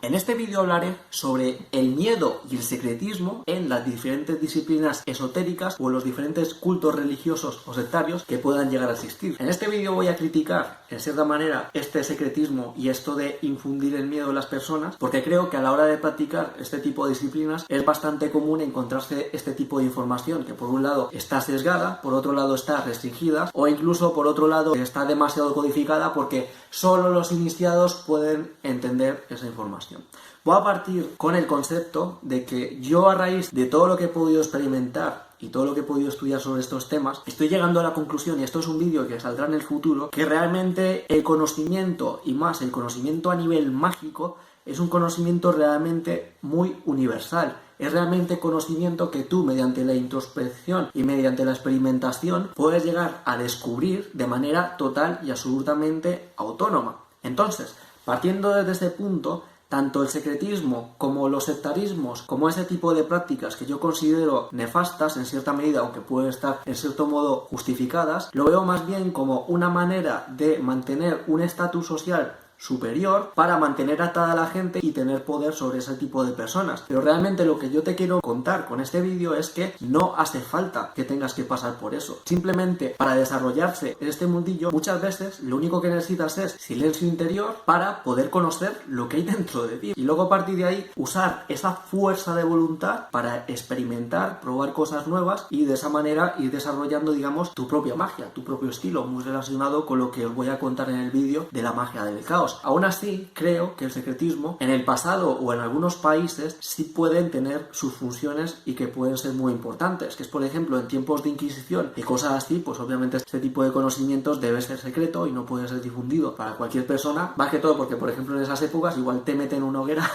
En este vídeo hablaré sobre el miedo y el secretismo en las diferentes disciplinas esotéricas o en los diferentes cultos religiosos o sectarios que puedan llegar a existir. En este vídeo voy a criticar, en cierta manera, este secretismo y esto de infundir el miedo en las personas, porque creo que a la hora de practicar este tipo de disciplinas es bastante común encontrarse este tipo de información que por un lado está sesgada, por otro lado está restringida o incluso por otro lado está demasiado codificada porque solo los iniciados pueden entender esa información. Voy a partir con el concepto de que yo, a raíz de todo lo que he podido experimentar y todo lo que he podido estudiar sobre estos temas, estoy llegando a la conclusión, y esto es un vídeo que saldrá en el futuro, que realmente el conocimiento, y más el conocimiento a nivel mágico, es un conocimiento realmente muy universal. Es realmente conocimiento que tú, mediante la introspección y mediante la experimentación, puedes llegar a descubrir de manera total y absolutamente autónoma. Entonces, partiendo desde este punto, tanto el secretismo como los sectarismos, como ese tipo de prácticas que yo considero nefastas en cierta medida, aunque pueden estar en cierto modo justificadas, lo veo más bien como una manera de mantener un estatus social superior para mantener atada a la gente y tener poder sobre ese tipo de personas. Pero realmente lo que yo te quiero contar con este vídeo es que no hace falta que tengas que pasar por eso. Simplemente para desarrollarse en este mundillo, muchas veces lo único que necesitas es silencio interior para poder conocer lo que hay dentro de ti. Y luego a partir de ahí usar esa fuerza de voluntad para experimentar, probar cosas nuevas y de esa manera ir desarrollando, digamos, tu propia magia, tu propio estilo, muy relacionado con lo que os voy a contar en el vídeo de la magia del caos. Aún así, creo que el secretismo en el pasado o en algunos países sí pueden tener sus funciones y que pueden ser muy importantes, que es, por ejemplo, en tiempos de Inquisición y cosas así, pues obviamente este tipo de conocimientos debe ser secreto y no puede ser difundido para cualquier persona, más que todo porque, por ejemplo, en esas épocas igual te meten en una hoguera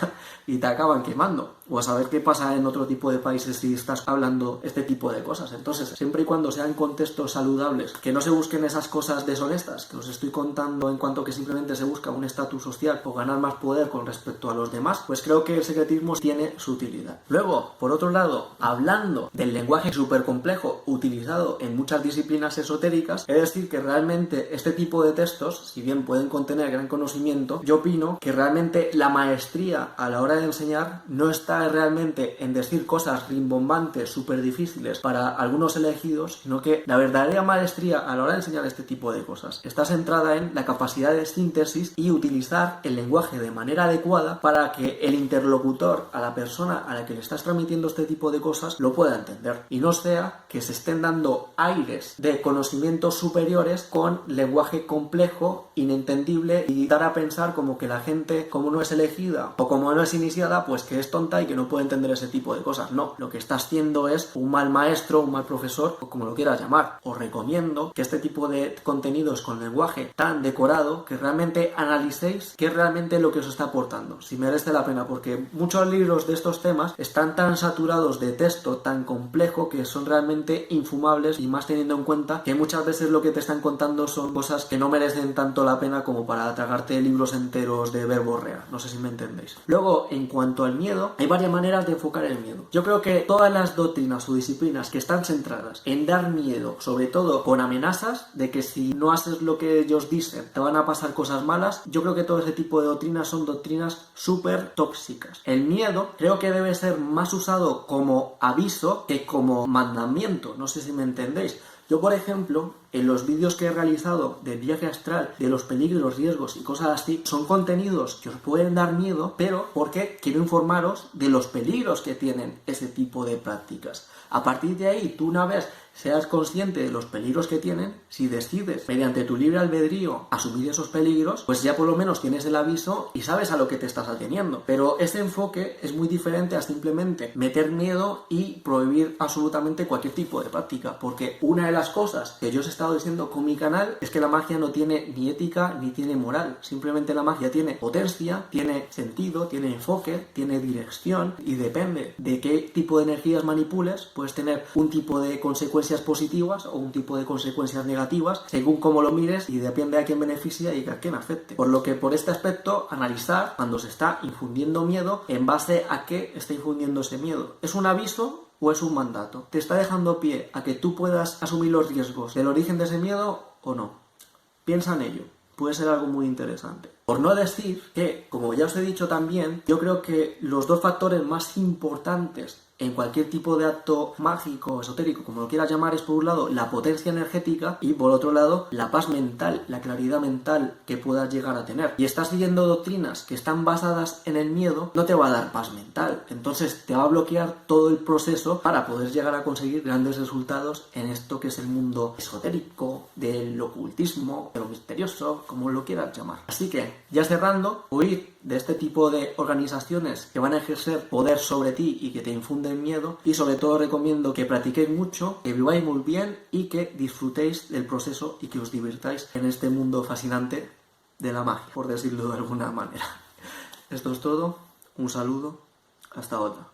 y te acaban quemando, o a saber qué pasa en otro tipo de países si estás hablando este tipo de cosas. Entonces, siempre y cuando sean contextos saludables, que no se busquen esas cosas deshonestas que os estoy contando en cuanto que simplemente se busca un estatus social o ganar más poder con respecto a los demás, pues creo que el secretismo tiene su utilidad. Luego, por otro lado, hablando del lenguaje súper complejo utilizado en muchas disciplinas esotéricas, es decir, que realmente este tipo de textos, si bien pueden contener gran conocimiento, yo opino que realmente la maestría a la hora de enseñar no está realmente en decir cosas rimbombantes, súper difíciles para algunos elegidos, sino que la verdadera maestría a la hora de enseñar este tipo de cosas está centrada en la capacidad de síntesis y utilizar el lenguaje de manera adecuada para que el interlocutor, a la persona a la que le estás transmitiendo este tipo de cosas, lo pueda entender y no sea que se estén dando aires de conocimientos superiores con lenguaje complejo, inentendible y dar a pensar como que la gente, como no es elegida o como no es iniciada, pues que es tonta y que no puede entender ese tipo de cosas. No, lo que está haciendo es un mal maestro, un mal profesor o como lo quieras llamar. Os recomiendo que este tipo de contenidos con lenguaje tan decorado, que realmente analicéis qué es realmente lo que os está aportando, si merece la pena, porque muchos libros de estos temas están tan saturados de texto tan complejo que son realmente infumables, y más teniendo en cuenta que muchas veces lo que te están contando son cosas que no merecen tanto la pena como para tragarte libros enteros de verborrea. No sé si me entendéis. Luego, en cuanto al miedo, hay varias maneras de enfocar el miedo. Yo creo que todas las doctrinas o disciplinas que están centradas en dar miedo, sobre todo con amenazas de que si no haces lo que ellos dicen te van a pasar cosas malas, yo creo que todo ese tipo de doctrinas son doctrinas súper tóxicas. El miedo creo que debe ser más usado como aviso que como mandamiento. No sé si me entendéis. Yo, por ejemplo, en los vídeos que he realizado del viaje astral, de los peligros, riesgos y cosas así, son contenidos que os pueden dar miedo, pero porque quiero informaros de los peligros que tienen ese tipo de prácticas. A partir de ahí, tú una vez seas consciente de los peligros que tienen, si decides, mediante tu libre albedrío, asumir esos peligros, pues ya por lo menos tienes el aviso y sabes a lo que te estás ateniendo. Pero ese enfoque es muy diferente a simplemente meter miedo y prohibir absolutamente cualquier tipo de práctica, porque una de las cosas que yo os he estado diciendo con mi canal es que la magia no tiene ni ética ni tiene moral. Simplemente la magia tiene potencia, tiene sentido, tiene enfoque, tiene dirección, y depende de qué tipo de energías manipules, puedes tener un tipo de consecuencias positivas o un tipo de consecuencias negativas según cómo lo mires, y depende a quién beneficia y a quién afecte. Por lo que, por este aspecto, analizar cuando se está infundiendo miedo en base a qué está infundiendo ese miedo. ¿Es un aviso o es un mandato? ¿Te está dejando pie a que tú puedas asumir los riesgos del origen de ese miedo o no? Piensa en ello. Puede ser algo muy interesante. Por no decir que, como ya os he dicho también, yo creo que los dos factores más importantes en cualquier tipo de acto mágico, esotérico, como lo quieras llamar, es por un lado la potencia energética y por otro lado la paz mental, la claridad mental que puedas llegar a tener. Y estás siguiendo doctrinas que están basadas en el miedo, no te va a dar paz mental. Entonces te va a bloquear todo el proceso para poder llegar a conseguir grandes resultados en esto que es el mundo esotérico, del ocultismo, de lo misterioso, como lo quieras llamar. Así que, ya cerrando, huir de este tipo de organizaciones que van a ejercer poder sobre ti y que te infunden miedo, y sobre todo recomiendo que practiquéis mucho, que viváis muy bien y que disfrutéis del proceso y que os divirtáis en este mundo fascinante de la magia, por decirlo de alguna manera. Esto es todo, un saludo, hasta otra.